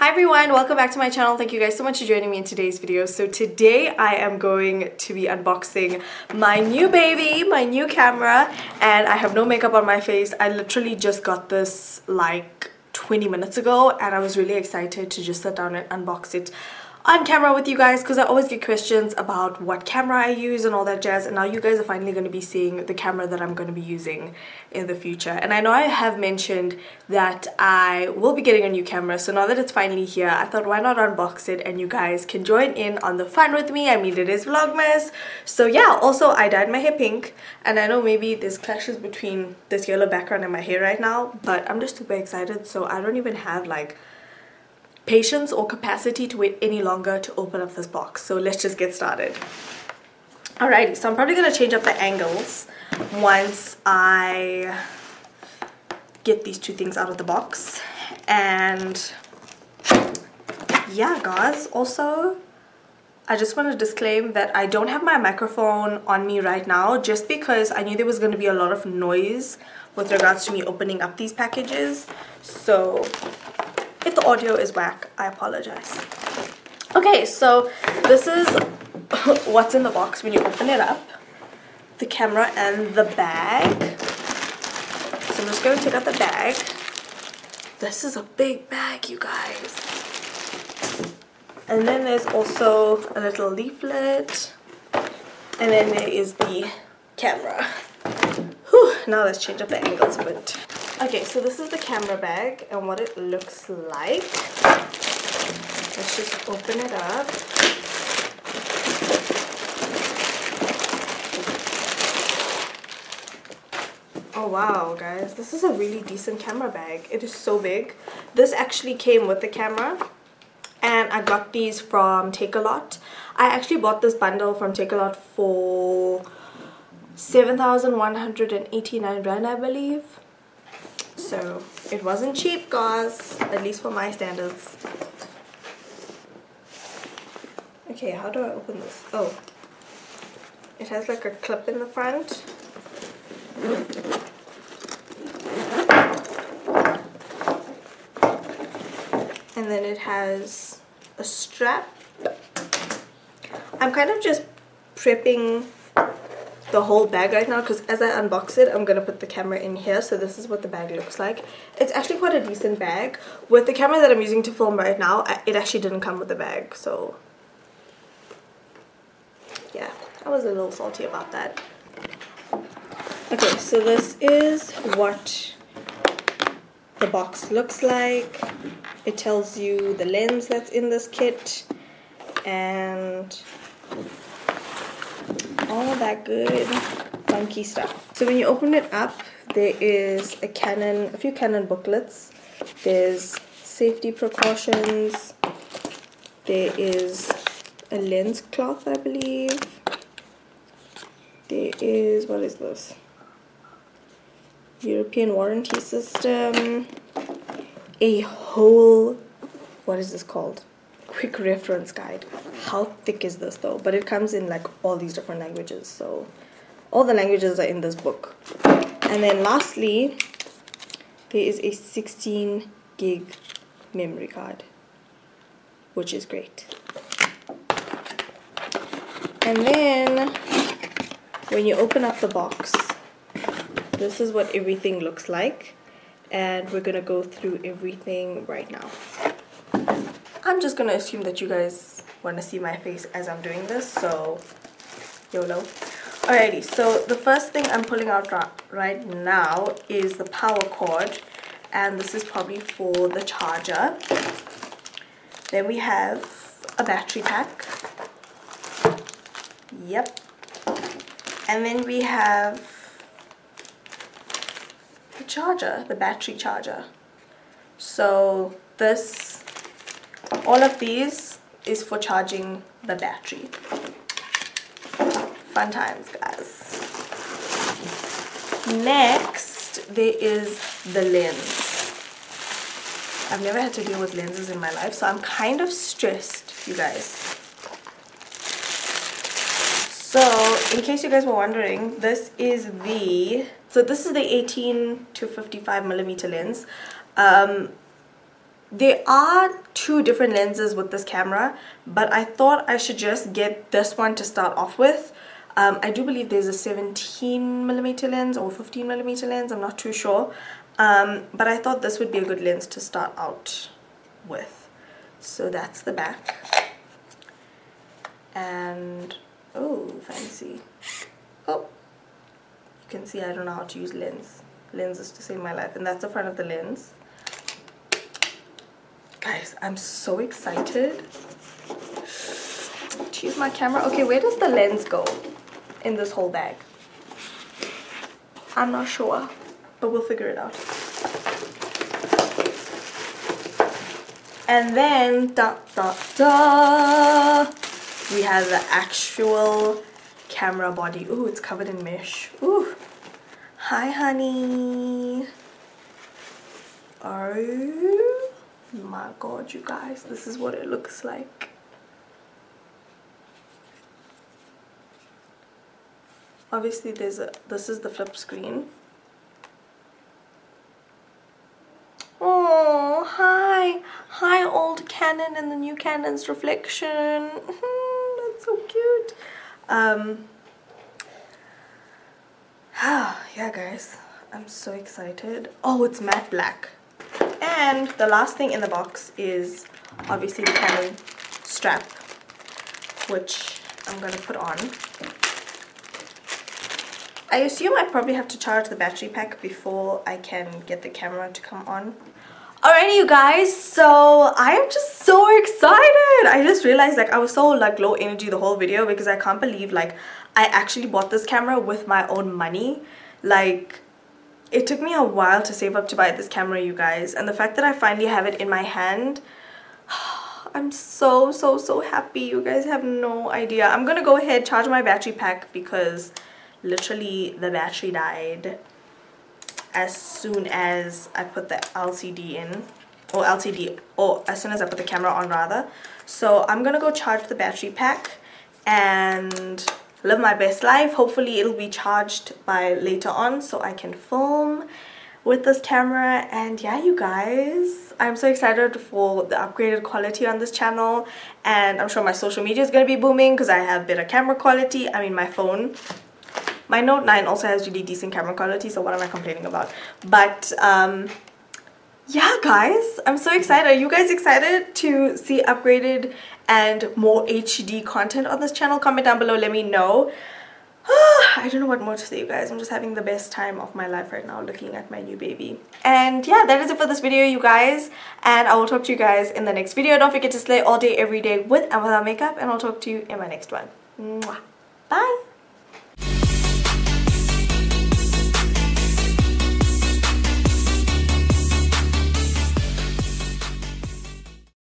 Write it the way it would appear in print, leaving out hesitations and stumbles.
Hi everyone, welcome back to my channel. Thank you guys so much for joining me in today's video. So today I am going to be unboxing my new baby, my new camera, and I have no makeup on my face. I literally just got this like 20 minutes ago and I was really excited to just sit down and unbox it on camera with you guys because I always get questions about what camera I use and all that jazz, and now you guys are finally going to be seeing the camera that I'm going to be using in the future. And I know I have mentioned that I will be getting a new camera, so now that it's finally here, I thought why not unbox it and you guys can join in on the fun with me. I mean, it is Vlogmas. So yeah, also I dyed my hair pink, and I know maybe there's clashes between this yellow background and my hair right now, but I'm just super excited, so I don't even have like patience or capacity to wait any longer to open up this box. So let's just get started. Alrighty, so I'm probably going to change up the angles once I get these two things out of the box. And yeah guys, also I just want to disclaim that I don't have my microphone on me right now just because I knew there was going to be a lot of noise with regards to me opening up these packages. So if the audio is whack, I apologize. Okay, so this is what's in the box when you open it up. The camera and the bag. So I'm just going to take out the bag. This is a big bag, you guys. And then there's also a little leaflet. And then there is the camera. Whew, now let's change up the angles a bit. Okay, so this is the camera bag and what it looks like. Let's just open it up. Oh wow, guys, this is a really decent camera bag. It is so big. This actually came with the camera, and I got these from Takealot. I actually bought this bundle from Takealot for 7,189 Rand, I believe. So it wasn't cheap, guys, at least for my standards. Okay, how do I open this? Oh, it has like a clip in the front. And then it has a strap. I'm kind of just prepping the whole bag right now because as I unbox it, I'm gonna put the camera in here. So this is what the bag looks like. It's actually quite a decent bag. With the camera that I'm using to film right now, it actually didn't come with the bag, so yeah, I was a little salty about that. Okay, so this is what the box looks like. It tells you the lens that's in this kit and all of that good funky stuff. So when you open it up, there is a few Canon booklets. There's safety precautions. There is a lens cloth, I believe. There is, what is this? European warranty system. A whole, what is this called? Quick reference guide. How thick is this though? But it comes in like all these different languages, so all the languages are in this book. And then lastly, there is a 16 gig memory card, which is great. And then when you open up the box, this is what everything looks like, and we're gonna go through everything right now. I'm just gonna assume that you guys want to see my face as I'm doing this, so YOLO. Alrighty, so the first thing I'm pulling out right now is the power cord, and this is probably for the charger. Then we have a battery pack. Yep. And then we have the charger, the battery charger. So this, all of these is for charging the battery. Fun times, guys. Next, there is the lens. I've never had to deal with lenses in my life, so I'm kind of stressed, you guys. So, in case you guys were wondering, this is the 18 to 55 millimeter lens. there are two different lenses with this camera, but I thought I should just get this one to start off with. I do believe there's a 17mm lens or 15mm lens, I'm not too sure, but I thought this would be a good lens to start out with. So that's the back. And oh, fancy. Oh, you can see I don't know how to use lenses to save my life. And that's the front of the lens. Guys, I'm so excited to use my camera. Okay, where does the lens go in this whole bag? I'm not sure, but we'll figure it out. And then we have the actual camera body. Ooh, it's covered in mesh. Ooh, hi honey. Oh my god, you guys, this is what it looks like. Obviously this is the flip screen. Oh, hi old Canon and the new Canon's reflection. That's so cute. Yeah guys, I'm so excited. Oh, it's matte black. And the last thing in the box is obviously the Canon strap, which I'm gonna put on. I assume I probably have to charge the battery pack before I can get the camera to come on. Alrighty you guys, so I am just so excited. I just realized like I was so like low energy the whole video because I can't believe like I actually bought this camera with my own money. Like, it took me a while to save up to buy this camera, you guys, and the fact that I finally have it in my hand, I'm so happy. You guys have no idea. I'm gonna go ahead, charge my battery pack because literally the battery died as soon as I put the LCD in, or as soon as I put the camera on rather. So I'm gonna go charge the battery pack and live my best life. Hopefully it'll be charged by later on so I can film with this camera. And yeah, you guys, I'm so excited for the upgraded quality on this channel, and I'm sure my social media is going to be booming because I have better camera quality. I mean, my phone, my Note 9 also has really decent camera quality, so what am I complaining about? But yeah guys, I'm so excited. Are you guys excited to see upgraded and more HD content on this channel? Comment down below, let me know. I don't know what more to say, you guys. I'm just having the best time of my life right now looking at my new baby. And yeah, that is it for this video, you guys, and I will talk to you guys in the next video. Don't forget to slay all day every day with and without makeup, and I'll talk to you in my next one. Mwah. Bye.